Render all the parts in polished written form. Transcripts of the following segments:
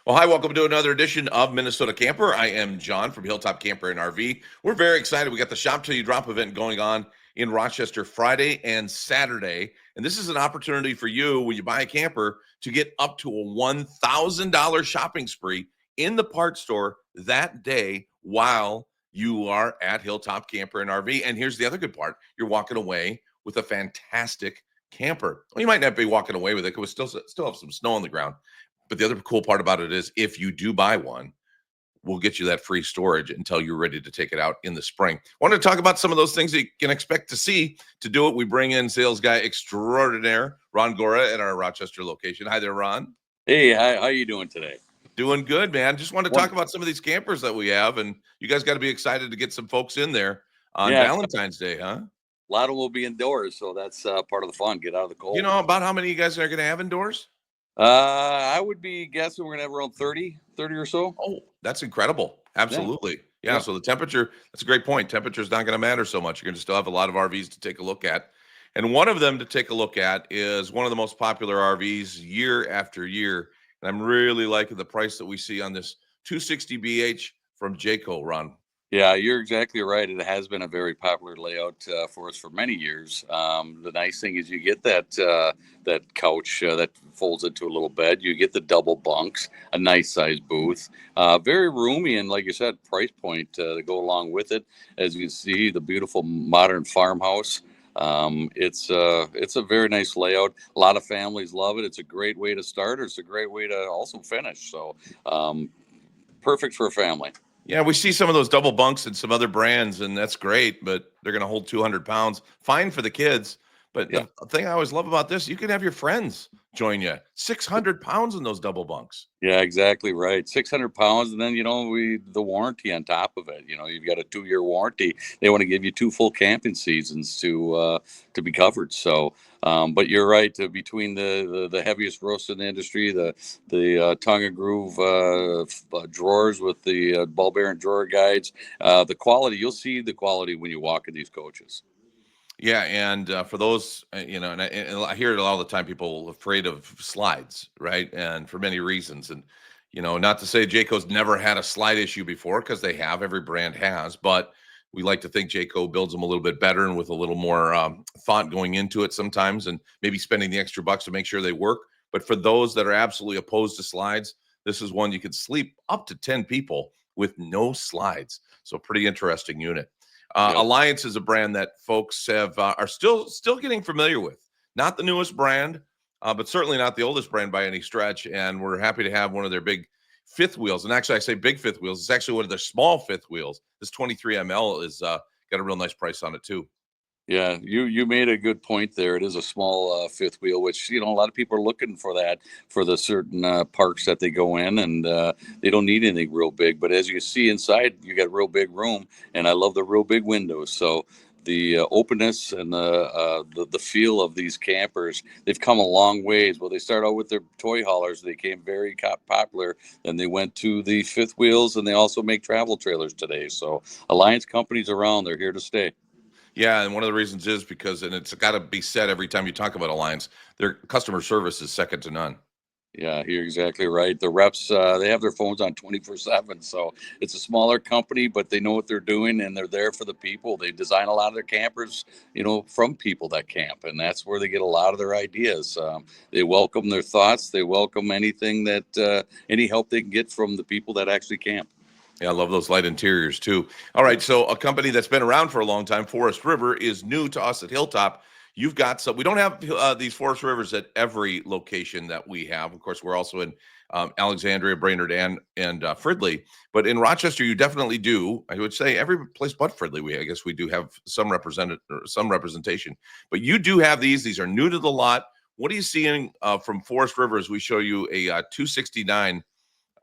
Well, hi, welcome to another edition of Minnesota Camper. I am John from Hilltop Camper and RV. We're very excited. We got the Shop Till You Drop event going on in Rochester Friday and Saturday. And this is an opportunity for you when you buy a camper to get up to a $1,000 shopping spree in the parts store that day while you are at Hilltop Camper and RV. And here's the other good part. You're walking away with a fantastic camper. Well, you might not be walking away with it because we still have some snow on the ground. But the other cool part about it is if you do buy one, we'll get you that free storage until you're ready to take it out in the spring. I want to talk about some of those things that you can expect to see. To do it, we bring in sales guy extraordinaire, Ron Gora at our Rochester location. Hi there, Ron. Hey, how you doing today? Doing good, man. Just want to talk about some of these campers that we have, and you guys got to be excited to get some folks in there on Yeah, Valentine's Day, huh? a lot of them will be indoors, so that's part of the fun. Get out of the You cold. know about how many of you guys are going to have indoors? I would be guessing we're gonna have around 30 or so. Oh, that's incredible. Yeah, Absolutely. Yeah. yeah, So the temperature, that's a great point. Temperature is not going to matter so much. You're going to still have a lot of RVs to take a look at. And one of them to take a look at is one of the most popular RVs year after year. And I'm really liking the price that we see on this 260BH from Jayco, Ron. yeah. You're exactly right. It has been a very popular layout for us for many years. The nice thing is you get that couch that folds into a little bed. You get the double bunks, a nice size booth, very roomy, and like you said, price point to go along with it. As you see, the beautiful modern farmhouse. It's a very nice layout. A lot of families love it. It's a great way to start. Or it's a great way to also finish. So perfect for a family. Yeah, we see some of those double bunks and some other brands, and that's great, but they're going to hold 200 pounds. Fine for the kids. But Yeah. the thing I always love about this, you can have your friends join you. 600 pounds in those double bunks. Yeah, exactly right. 600 pounds, and then the warranty on top of it. You've got a 2-year warranty. They want to give you 2 full camping seasons to be covered. So, but you're right. Between the heaviest roast in the industry, the tongue and groove drawers with the ball bearing drawer guides, the quality. You'll see the quality when you walk in these coaches. Yeah, and for those, and I hear it a lot of the time, people afraid of slides, right? And for many reasons. And, not to say Jayco's never had a slide issue before, because they have, every brand has, but we like to think Jayco builds them a little bit better and with a little more thought going into it sometimes, and maybe spending the extra bucks to make sure they work. But for those that are absolutely opposed to slides, this is one you could sleep up to 10 people with no slides. So pretty interesting unit. Yep. Alliance is a brand that folks have are still getting familiar with. Not the newest brand, but certainly not the oldest brand by any stretch. And we're happy to have one of their big fifth wheels. And actually, I say big fifth wheels. It's actually one of their small fifth wheels. This 23 ML is got a real nice price on it too. Yeah, you made a good point there. It is a small fifth wheel, which a lot of people are looking for that for the certain parks that they go in, and they don't need anything real big. But as you see inside, you got real big room, and I love the real big windows. So the openness and the feel of these campers, they've come a long ways. Well, they start out with their toy haulers. They became very popular. Then they went to the fifth wheels, and they also make travel trailers today. So Alliance companies around, they're here to stay. Yeah, and one of the reasons is because, and it's got to be said every time you talk about Alliance, their customer service is second to none. Yeah, you're exactly right. The reps, they have their phones on 24/7. So it's a smaller company, but they know what they're doing and they're there for the people. They design a lot of their campers, from people that camp. And that's where they get a lot of their ideas. They welcome their thoughts. They welcome anything any help they can get from the people that actually camp. Yeah, I love those light interiors too. All right, so a company that's been around for a long time, Forest River, is new to us at Hilltop. You've got some. We don't have these Forest Rivers at every location that we have. Of course, we're also in Alexandria, Brainerd, and Fridley. But in Rochester, you definitely do. I would say every place but Fridley. I guess we do have some representation. But you do have these. These are new to the lot. What are you seeing from Forest River as we show you a 269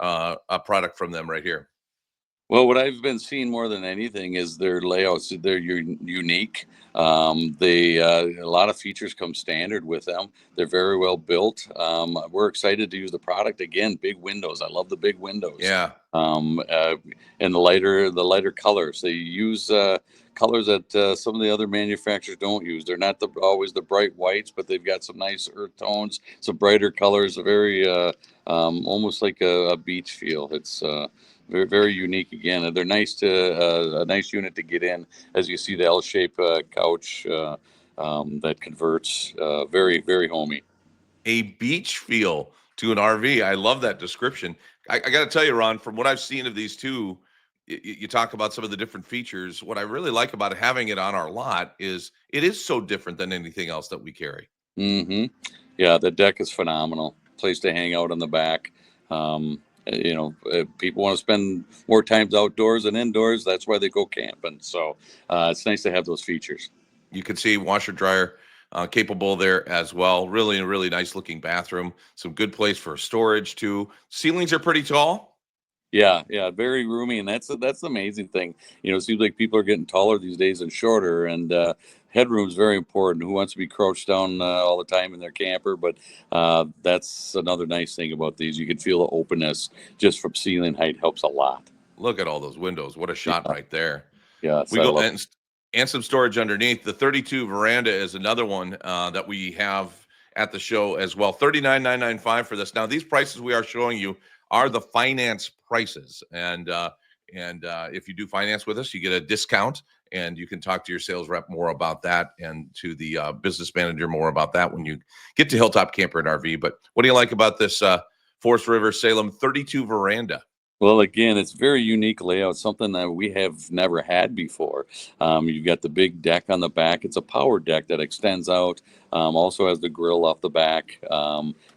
a product from them right here? Well, what I've been seeing more than anything is their layouts. They're unique. They a lot of features come standard with them. They're very well built. We're excited to use the product again. Big windows. I love the big windows. Yeah. Um, uh, and the lighter colors. They use colors that some of the other manufacturers don't use. They're not always the bright whites, but they've got some nice earth tones, some brighter colors. A very almost like a beach feel. It's very, very unique again. And they're nice to a nice unit to get in, as you see the L-shaped couch that converts. Very, very homey. A beach feel to an RV. I love that description. I got to tell you, Ron, from what I've seen of these two, you talk about some of the different features. What I really like about having it on our lot is it is so different than anything else that we carry. Hmm. Yeah, the deck is phenomenal. Place to hang out on the back. People want to spend more times outdoors than indoors. That's why they go camping. So it's nice to have those features. You can see washer dryer capable there as well. Really, a really nice looking bathroom. Some good place for storage too. Ceilings are pretty tall. Yeah, yeah, very roomy, and that's the amazing thing. It seems like people are getting taller these days and shorter, and headroom is very important. Who wants to be crouched down all the time in their camper? But that's another nice thing about these. You can feel the openness just from ceiling height helps a lot. Look at all those windows. What a shot Yeah, right there. yes, We I go love. and some storage underneath. The 32 veranda is another one that we have at the show as well. 39,995 for this. Now these prices we are showing you are the finance prices, and if you do finance with us, you get a discount, and you can talk to your sales rep more about that, and to the business manager more about that when you get to Hilltop Camper and RV. But what do you like about this Forest River Salem 32 veranda? Well, again, it's very unique layout, something that we have never had before. You've got the big deck on the back. It's a power deck that extends out. Also has the grill off the back.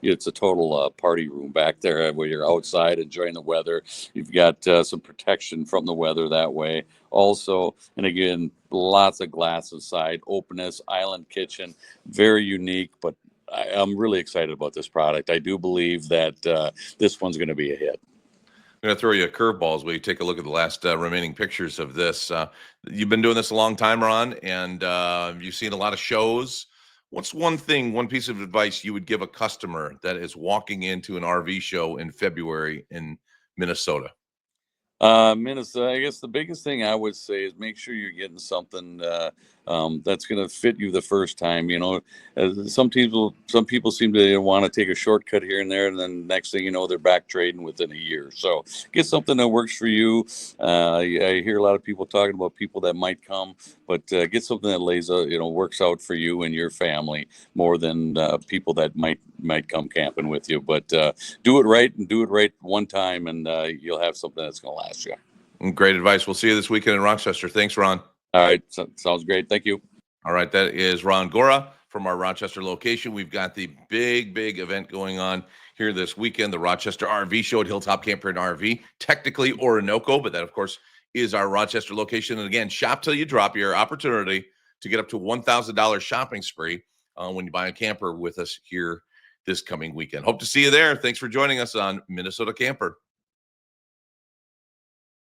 It's a total party room back there where you're outside enjoying the weather. You've got some protection from the weather that way. Also, and again, lots of glass inside, openness, island kitchen, very unique. But I'm really excited about this product. I do believe that this one's going to be a hit. I'm going to throw you a curveball as we take a look at the last remaining pictures of this. You've been doing this a long time, Ron, and you've seen a lot of shows. What's one piece of advice you would give a customer that is walking into an RV show in February in Minnesota? Minnesota, I guess the biggest thing I would say is make sure you're getting something that's going to fit you the first time. Some people seem to want to take a shortcut here and there, and then next thing you know, they're back trading within a year. So get something that works for you. I hear a lot of people talking about people that might come, but get something that works out for you and your family more than people that might come camping with you. But do it right and do it right one time, and you'll have something that's going to last you. Great advice. We'll see you this weekend in Rochester. Thanks, Ron. All right. Sounds great. Thank you. All right, that is Ron Gora from our Rochester location. We've got the big event going on here this weekend, the Rochester RV Show at Hilltop Camper and RV, technically Orinoco, but that, of course, is our Rochester location. And again, shop till you drop, your opportunity to get up to $1,000 shopping spree when you buy a camper with us here this coming weekend. Hope to see you there. Thanks for joining us on Minnesota Camper.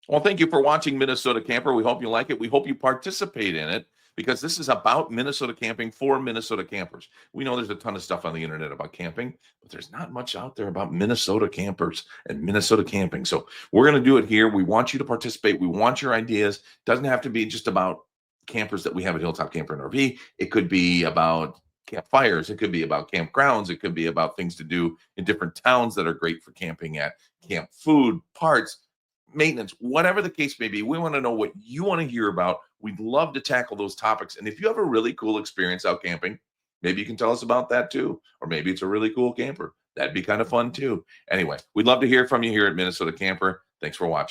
Well, thank you for watching Minnesota Camper. We hope you like it. We hope you participate in it because this is about Minnesota camping for Minnesota campers. We know there's a ton of stuff on the internet about camping, but there's not much out there about Minnesota campers and Minnesota camping. So we're going to do it here. We want you to participate. We want your ideas. It doesn't have to be just about campers that we have at Hilltop Camper and RV. It could be about campfires. It could be about campgrounds. It could be about things to do in different towns that are great for camping at, camp food, parts, maintenance, whatever the case may be. We want to know what you want to hear about. We'd love to tackle those topics. And if you have a really cool experience out camping, maybe you can tell us about that too. Or maybe it's a really cool camper. That'd be kind of fun too. Anyway, we'd love to hear from you here at Minnesota Camper. Thanks for watching.